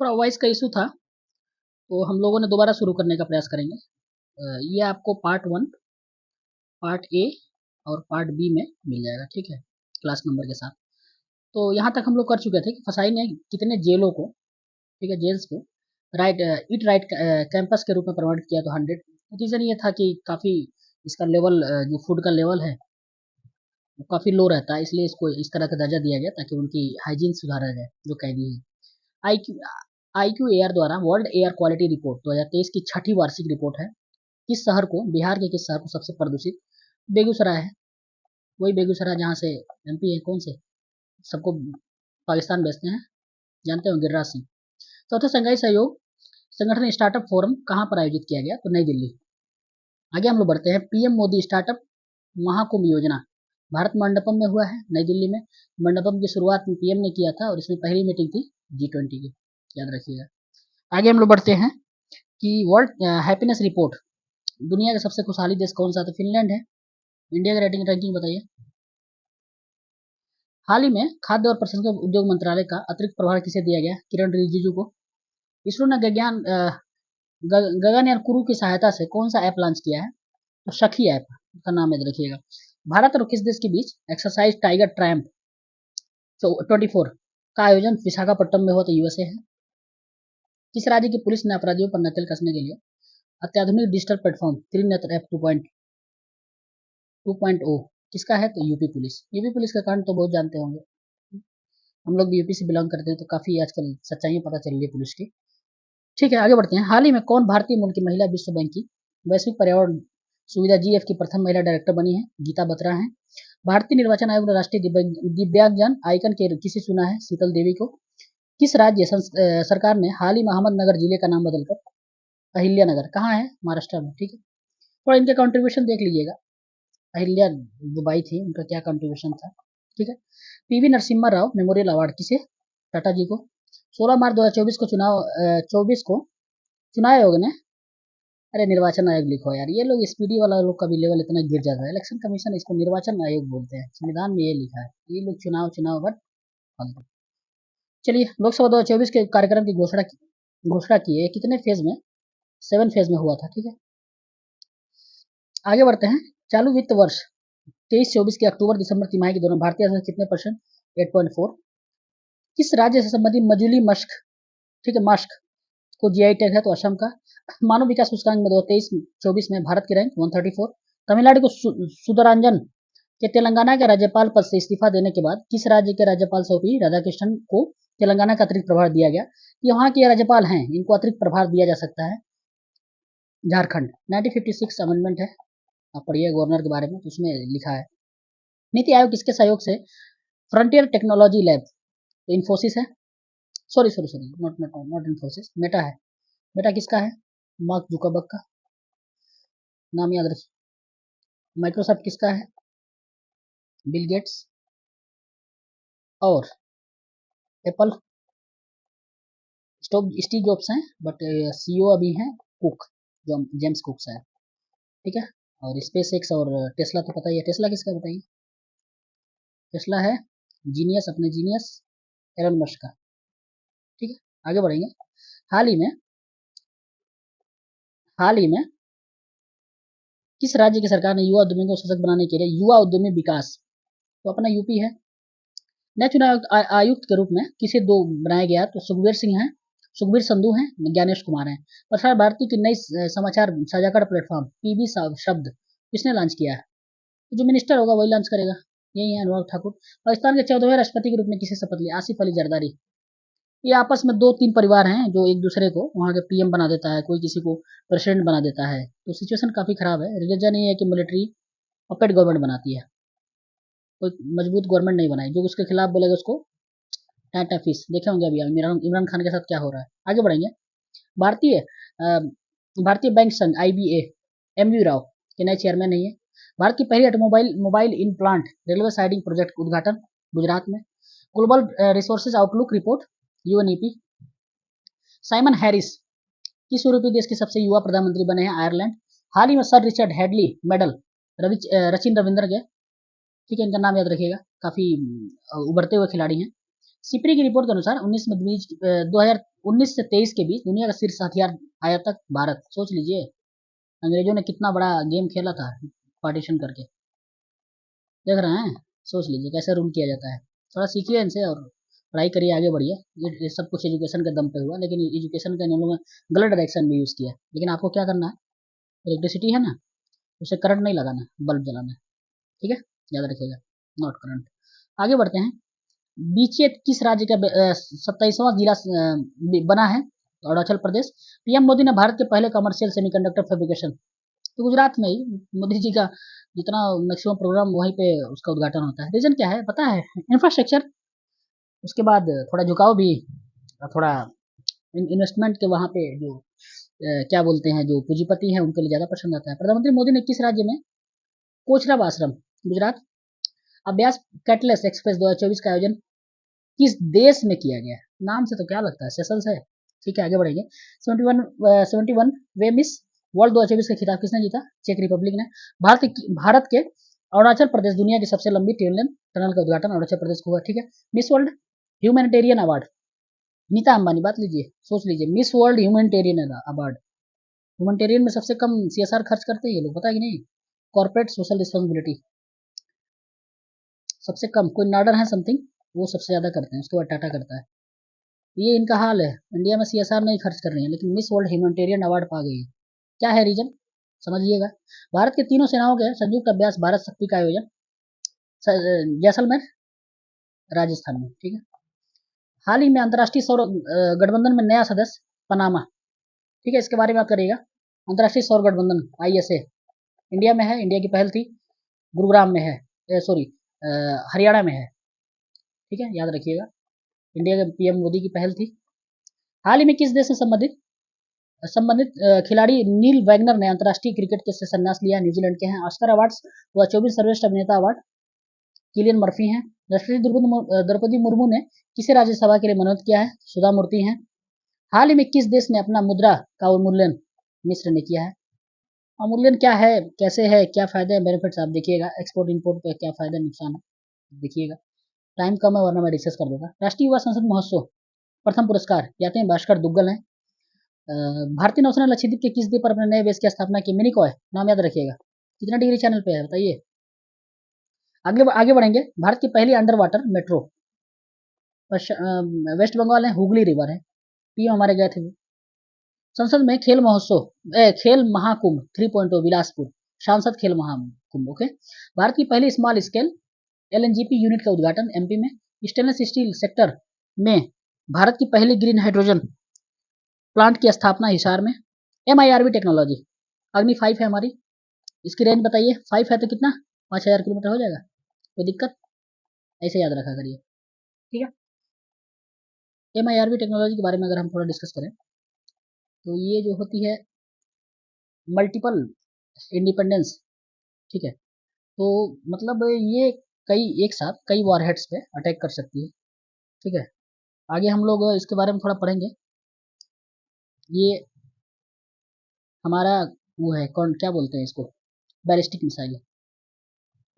थोड़ा वॉइस का इशू था, तो हम लोगों ने दोबारा शुरू करने का प्रयास करेंगे। ये आपको पार्ट 1, पार्ट ए और पार्ट बी में मिल जाएगा, ठीक है, क्लास नंबर के साथ। तो यहाँ तक हम लोग कर चुके थे कि फसाई ने कितने जेलों को, ठीक है, जेल्स को ईट राइट कैंपस के रूप में प्रमोट किया, तो 100। रीज़न ये था कि काफ़ी इसका लेवल, जो फूड का लेवल है वो काफ़ी लो रहता है, इसलिए इसको इस तरह का दर्जा दिया गया ताकि उनकी हाइजीन सुधारा जाए जो कैदी हैं। IQAR द्वारा वर्ल्ड एयर क्वालिटी रिपोर्ट 2023 की छठी वार्षिक रिपोर्ट है। किस शहर को, बिहार के किस शहर को सबसे प्रदूषित? बेगूसराय है, वही बेगूसराय जहाँ से MP है, कौन से सबको पाकिस्तान भेजते हैं, जानते हो, गिरिराज सिंह। चौथा, संघाई सहयोग संगठन स्टार्टअप फोरम कहाँ पर आयोजित किया गया? तो नई दिल्ली। आगे हम लोग बढ़ते हैं। PM मोदी स्टार्टअप महाकुंभ योजना भारत मंडपम में हुआ है, नई दिल्ली में। मंडपम की शुरुआत PM ने किया था और इसमें पहली मीटिंग थी G20 की, याद रखिएगा। आगे हम लोग बढ़ते हैं कि वर्ल्ड हैप्पीनेस रिपोर्ट, दुनिया का सबसे खुशहाली देश कौन सा? तो फिनलैंड है। इंडिया की रेटिंग रैंकिंग बताइए। हाल ही में खाद्य और प्रसंस्करण उद्योग मंत्रालय का अतिरिक्त प्रभार किसे दिया गया? किरण रिजिजू को। इसरो ने गगनयान क्रू की सहायता से कौन सा ऐप लॉन्च किया है? तो सखी ऐप का नाम याद रखिएगा। भारत और किस देश के बीच एक्सरसाइज टाइगर ट्रैम्प 24 का आयोजन विशाखापट्टनम में हुआ? तो USA है। किस राज्य की पुलिस ने अपराधियों पर नकेल कसने के लिए अत्याधुनिक डिजिटल प्लेटफॉर्म त्रिनेत्र ऐप 2.0 किसका है? तो यूपी पुलिस का कांड तो बहुत जानते होंगे, हम लोग भी यूपी से बिलोंग करते हैं, तो काफी आजकल सच्चाई पता चल रही है पुलिस की। ठीक है, आगे बढ़ते हैं। हाल ही में कौन भारतीय मूल की महिला विश्व बैंक की वैश्विक पर्यावरण सुविधा GF की प्रथम महिला डायरेक्टर बनी है? गीता बत्रा है। भारतीय निर्वाचन आयोग ने राष्ट्रीय दिव्यांगजन आइकन के किसे चुना है? शीतल देवी को। किस राज्य सरकार ने हाल ही में अहमदनगर जिले का नाम बदलकर अहिल्या नगर, कहाँ है? महाराष्ट्र में, ठीक है। थोड़ा इनके कंट्रीब्यूशन देख लीजिएगा, अहिल्या जो बाई थी उनका क्या कंट्रीब्यूशन था, ठीक है। PV Narasimha Rao memorial award किसे? टाटा जी को। 16 मार्च 2024 को 24 को चुनाव आयोग ने, अरे निर्वाचन आयोग लिखो यार, ये लोग स्पीडी वाला लोग का भी लेवल इतना गिर जाता है। इलेक्शन कमीशन, इसको निर्वाचन आयोग बोलते हैं, संविधान में ये लिखा है। ये लोग चुनाव बट फालतू। चलिए, लोकसभा 2024 के कार्यक्रम की घोषणा की है, कितने फेज में? 7 फेज में हुआ था, ठीक है। आगे बढ़ते हैं। चालू वित्त वर्ष 23-24 के अक्टूबर दिसंबर तिमाही के दौरान भारतीय अर्थव्यवस्था कितने %? 8.4। किस राज्य से संबंधित मजूली मश्क, ठीक है, मास्क को GI टैग है? तो असम का। मानव विकास सूचकांक में 2023-24 में भारत की रैंक 134। तमिलनाडु को सुदरांजन के तेलंगाना के राज्यपाल पद से इस्तीफा देने के बाद किस राज्य के राज्यपाल सोपी राधाकृष्णन को तेलंगाना का अतिरिक्त प्रभार दिया गया? यहाँ के राज्यपाल हैं, इनको अतिरिक्त प्रभार दिया जा सकता है। झारखंड। 1956 अमेंडमेंट है, आप पढ़िए गवर्नर के बारे में, तो उसमें लिखा है। नीति आयोग किसके सहयोग से फ्रंटियर टेक्नोलॉजी लैब, तो इन्फोसिस है, सॉरी नॉट इन्फोसिस, मेटा है। मेटा किसका है? मार्क जुकरबर्ग का, नाम याद रखिए। माइक्रोसॉफ्ट किसका है? Bill Gates. और एप्पल स्टीव जॉब्स हैं, बट CEO अभी हैं कुक, जो जेम्स कुक है, ठीक है। और स्पेस एक्स और टेस्ला तो पता ही है। टेस्ला किसका बताइए? टेस्ला है जीनियस, अपने जीनियस एलन मस्क का, ठीक है। आगे बढ़ेंगे। हाल ही में किस राज्य की सरकार ने युवा उद्यमी को सशक्त बनाने के लिए युवा उद्यमी विकास, तो अपना यूपी है। नए चुनाव आयुक्त के रूप में किसे दो बनाया गया? तो सुखबीर सिंह है, सुखबीर संधू हैं, ज्ञानेश कुमार हैं। प्रसार भारती की नई समाचार साझाकर प्लेटफॉर्म PB शब्द किसने लॉन्च किया है? जो मिनिस्टर होगा वही लॉन्च करेगा, यही है अनुराग ठाकुर। पाकिस्तान के 14वें राष्ट्रपति के रूप में किसे शपथ लिया? आसिफ अली जरदारी। ये आपस में 2-3 परिवार हैं जो एक दूसरे को वहाँ के PM बना देता है, कोई किसी को प्रेसिडेंट बना देता है, तो सिचुएशन काफी खराब है। रीजन ये है कि मिलिट्री पपेट गवर्नमेंट बनाती है, कोई मजबूत गवर्नमेंट नहीं बनाई, जो उसके खिलाफ बोलेगा उसको टाटा फीस। देखे होंगे अभी इमरान खान के साथ क्या हो रहा है। आगे बढ़ेंगे। भारतीय भारतीय बैंक संघ IBA MV राव के नए चेयरमैन नहीं है। भारत की पहली mobile in plant railway siding project उद्घाटन गुजरात में। Global resources outlook report UNEP। Simon Harris किस यूरोपीय देश के सबसे युवा प्रधानमंत्री बने हैं? आयरलैंड। हाल ही में sir Richard Hadley medal Rachin Ravindra के, ठीक है, इनका नाम याद रखिएगा, काफी उभरते हुए खिलाड़ी हैं। सिपरी की रिपोर्ट के अनुसार 19 में 19 से 23 के बीच दुनिया का शीर्ष हथियार आयातक भारत। सोच लीजिए अंग्रेजों ने कितना बड़ा गेम खेला था पार्टीशन करके, देख रहे हैं। सोच लीजिए कैसे रूल किया जाता है। थोड़ा सीखिए इनसे और पढ़ाई करिए, आगे बढ़िए। ये सब कुछ एजुकेशन के दम पे हुआ, लेकिन एजुकेशन का इन लोगों ने गलत डायरेक्शन में यूज़ किया। लेकिन आपको क्या करना है, इलेक्ट्रिसिटी है ना, उसे करंट नहीं लगाना, बल्ब जलाना है, ठीक है, याद रखिएगा, नॉट करंट। आगे बढ़ते हैं। बीचे किस राज्य का 27वां जिला बना है? अरुणाचल प्रदेश। पीएम मोदी ने भारत के पहले कमर्शियल सेमीकंडक्टर फैब्रिकेशन, तो गुजरात में ही मोदी जी का जितना मैक्सिमम प्रोग्राम वहीं पे उसका उद्घाटन होता है। रीजन क्या है पता है? इंफ्रास्ट्रक्चर, उसके बाद थोड़ा झुकाव भी, थोड़ा इन्वेस्टमेंट के वहाँ पे जो क्या बोलते हैं, जो पूंजीपति हैं उनके लिए ज़्यादा पसंद आता है। प्रधानमंत्री मोदी ने किस राज्य में कोचरब आश्रम, गुजरात, अभ्यास कैटलेस एक्सप्रेस 2024 का आयोजन किस देश में किया गया? नाम से तो क्या लगता है सेशल्स है। ठीक है, आगे बढ़ेंगे। 71 वे मिस वर्ल्ड 2024 का खिताब किसने जीता? चेक रिपब्लिक ने। भारत के अरुणाचल प्रदेश दुनिया की सबसे लंबी टनल का उद्घाटन अरुणाचल प्रदेश को हुआ। ठीक है। Miss World humanitarian award, Nita Ambani, बात लीजिए, सोच लीजिए, Miss World humanitarian award. Humanitarian में सबसे कम सीएसआर खर्च करते हैं ये लोग, पता है कि नहीं? कॉर्पोरेट सोशल रिस्पॉन्सिबिलिटी सबसे कम, कोई नॉर्डर है समथिंग, वो सबसे ज्यादा करते हैं, उसके बाद टाटा करता है। ये इनका हाल है, इंडिया में सीएसआर नहीं खर्च कर रही है, लेकिन मिस वर्ल्ड ह्यूमैनिटेरियन अवार्ड पा गई है। क्या है रीजन, समझिएगा। भारत के तीनों सेनाओं के संयुक्त अभ्यास भारत शक्ति का आयोजन जैसलमेर, राजस्थान में। ठीक है। हाल ही में अंतर्राष्ट्रीय सौर गठबंधन में नया सदस्य पनामा, ठीक है, इसके बारे में बात करिएगा। अंतर्राष्ट्रीय सौर गठबंधन ISA इंडिया में है, इंडिया की पहल थी, गुरुग्राम में है, सॉरी हरियाणा में है। ठीक है, याद रखिएगा, इंडिया के पीएम मोदी की पहल थी। हाल ही में किस देश से संबंधित खिलाड़ी नील वैगनर ने अंतर्राष्ट्रीय क्रिकेट के से संन्यास लिया? न्यूजीलैंड के हैं। ऑस्कर अवार्ड्स 2024 सर्वश्रेष्ठ अभिनेता अवार्ड किलियन मर्फी हैं। राष्ट्रपति द्रौपदी मुर्मू ने किसे राज्यसभा के लिए मनोनीत किया है? सुधा मूर्ति हैं। हाल ही में किस देश ने अपना मुद्रा का अवमूल्यन? मिस्र ने किया है। अवमूल्यन क्या है, कैसे है, क्या फायदे हैं, बेनिफिट्स आप देखिएगा, एक्सपोर्ट इंपोर्ट पे क्या फायदा नुकसान है देखिएगा। टाइम कम है वरना मैं डिस्कस कर देता। राष्ट्रीय युवा संसद महोत्सव प्रथम पुरस्कार याते हैं भास्कर दुग्गल हैं। भारतीय नौसेना लक्षद्वीप के किस द्वीप पर अपने नए बेस की स्थापना की? मिनिकॉय, नाम याद रखिएगा। कितना डिग्री चैनल पे है बताइए। आगे बढ़ेंगे। भारत की पहली underwater metro West Bengal है, हुगली रिवर है। पीएम हमारे गए थे। संसद में खेल महाकुंभ 3.0 बिलासपुर, सांसद खेल महाकुंभ। ओके। भारत की पहली स्मॉल स्केल LNGP यूनिट का उद्घाटन MP में। स्टेनलेस स्टील सेक्टर में भारत की पहली ग्रीन हाइड्रोजन प्लांट की स्थापना हिसार में। MIRV टेक्नोलॉजी, अग्नि 5 है हमारी, इसकी रेंज बताइए। 5 है तो कितना, 5000 किलोमीटर हो जाएगा, कोई दिक्कत? ऐसे याद रखा करिए, ठीक है। MIRV टेक्नोलॉजी के बारे में अगर हम थोड़ा डिस्कस करें तो ये जो होती है मल्टीपल इंडिपेंडेंस, ठीक है, तो मतलब ये कई एक साथ कई वॉरहेड्स पे अटैक कर सकती है। ठीक है, आगे हम लोग इसके बारे में थोड़ा पढ़ेंगे। ये हमारा वो है, कौन क्या बोलते हैं इसको, बैलिस्टिक मिसाइल,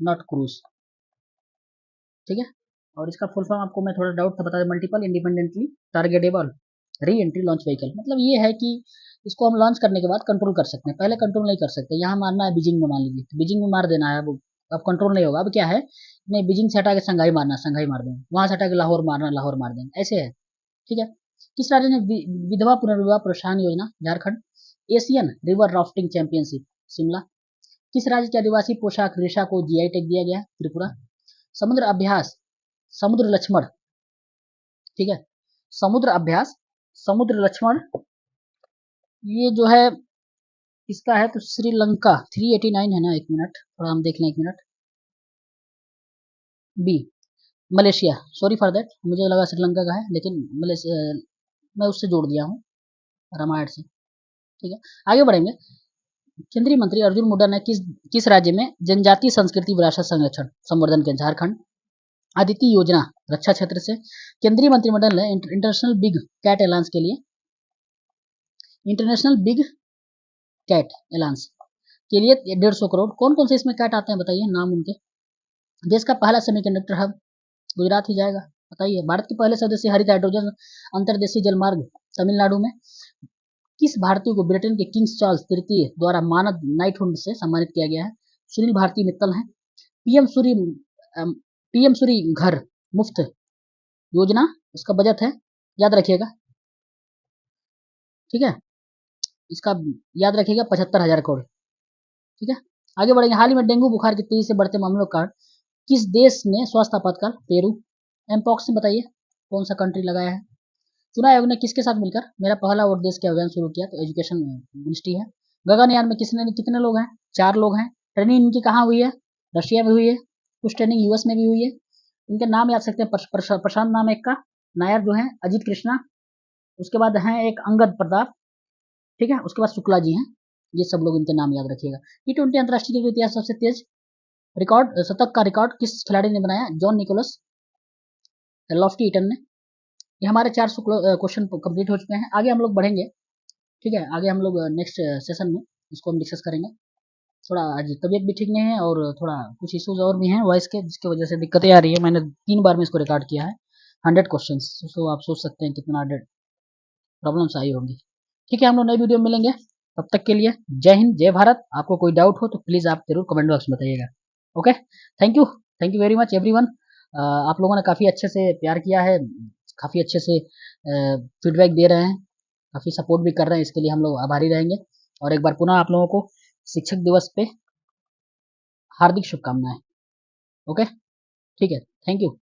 नॉट क्रूज। ठीक है, और इसका फुल फॉर्म आपको मैं थोड़ा डाउट था बता दें, multiple independently targetable re entry launch vehicle. मतलब ये है कि इसको हम लॉन्च करने के बाद कंट्रोल कर सकते हैं, पहले कंट्रोल नहीं कर सकते। यहाँ मारना है बीजिंग में, मान लीजिए तो बीजिंग में मार देना है, अब कंट्रोल नहीं होगा। अब क्या है, नहीं बीजिंग से हटा के संघाई मारना, संघाई मार देंगे, वहां से हटा के लाहौर मारना, लाहौर मार देंगे, ऐसे है। ठीक है। किस राज्य ने विधवा पुनर्विवाह प्रोत्साहन योजना? Jharkhand. Asian river rafting championship, Shimla. किस राज्य के आदिवासी पोशाक रेशा को GI टैग दिया गया? त्रिपुरा। समुद्र अभ्यास समुद्र लक्ष्मण, ठीक है, समुद्र अभ्यास समुद्र लक्ष्मण, ये जो है इसका है तो श्रीलंका 389 है ना, एक मिनट थोड़ा हम देख लें, एक minute. B Malaysia, sorry for that, मुझे लगा श्रीलंका का है, लेकिन मलेशिया मैं उससे जोड़ दिया हूँ रामायण से। ठीक है, आगे बढ़ेंगे। केंद्रीय मंत्री अर्जुन मुंडा ने किस राज्य में जनजातीय संस्कृति विरासत संरक्षण संवर्धन के? झारखंड। आदित्य योजना रक्षा क्षेत्र से। केंद्रीय मंत्रिमंडल ने इंटरनेशनल बिग कैट एलायंस के लिए, इंटरनेशनल बिग कैट एलायंस के लिए 150 करोड़। कौन कौन से इसमें कैट आते हैं बताइए नाम उनके। देश का पहला सेमीकंडक्टर हब गुजरात ही जाएगा, बताइए। भारत के पहले सदस्य हरित हाइड्रोजन अंतर्देशीय जलमार्ग तमिलनाडु में किस भारतीय को ब्रिटेन के किंग्स चार्ल्स तृतीय द्वारा मानद नाइटहुड से सम्मानित किया गया है? सुनील भारती मित्तल हैं। पीएम सूरी घर मुफ्त योजना, उसका बजट है, याद रखिएगा, ठीक है, इसका याद रखिएगा 75,000 करोड़, ठीक है। आगे बढ़ेंगे। हाल ही में डेंगू बुखार के तेजी से बढ़ते मामलों का किस देश ने स्वास्थ्य आपातकाल? पेरू। एमपॉक्स में बताइए कौन सा कंट्री लगाया है? चुनाव आयोग ने किसके साथ मिलकर मेरा पहला वोट देश के अभियान शुरू किया? तो एजुकेशन मिनिस्ट्री है। गगनयान में कितने लोग हैं? 4 लोग हैं। ट्रेनिंग इनकी कहाँ हुई है? रशिया में हुई है, कुछ ट्रेनिंग यूएस में भी हुई है। इनके नाम याद सकते हैं, प्रशांत नाम एक का, नायर जो है, अजीत कृष्णा, उसके बाद हैं एक अंगद प्रताप, ठीक है, उसके बाद शुक्ला जी हैं, ये सब लोग इनके नाम याद रखिएगा। T20 अंतर्राष्ट्रीय क्रिकेट इतिहास सबसे तेज रिकॉर्ड शतक का रिकॉर्ड किस खिलाड़ी ने बनाया? जॉन निकोलस लॉफ्टी ईटन ने। ये हमारे 400 क्वेश्चन कंप्लीट हो चुके हैं। आगे हम लोग बढ़ेंगे, ठीक है, आगे हम लोग नेक्स्ट सेशन में इसको हम डिस्कस करेंगे। थोड़ा आज तबीयत भी ठीक नहीं है और थोड़ा कुछ इश्यूज और भी हैं वॉइस के, जिसकी वजह से दिक्कतें आ रही है। मैंने 3 बार में इसको रिकॉर्ड किया है, 100 क्वेश्चन, तो आप सोच सकते हैं कितना प्रॉब्लम्स आई होंगी। ठीक है, हम लोग नई वीडियो में मिलेंगे, तब तक के लिए जय हिंद, जय भारत। आपको कोई डाउट हो तो प्लीज़ आप जरूर कमेंट बॉक्स में बताइएगा। Okay, thank you very much everyone. आप लोगों ने काफ़ी अच्छे से प्यार किया है, काफ़ी अच्छे से फीडबैक दे रहे हैं, काफ़ी सपोर्ट भी कर रहे हैं, इसके लिए हम लोग आभारी रहेंगे। और एक बार पुनः आप लोगों को शिक्षक दिवस पे हार्दिक शुभकामनाएं। ओके, ठीक है, थैंक यू।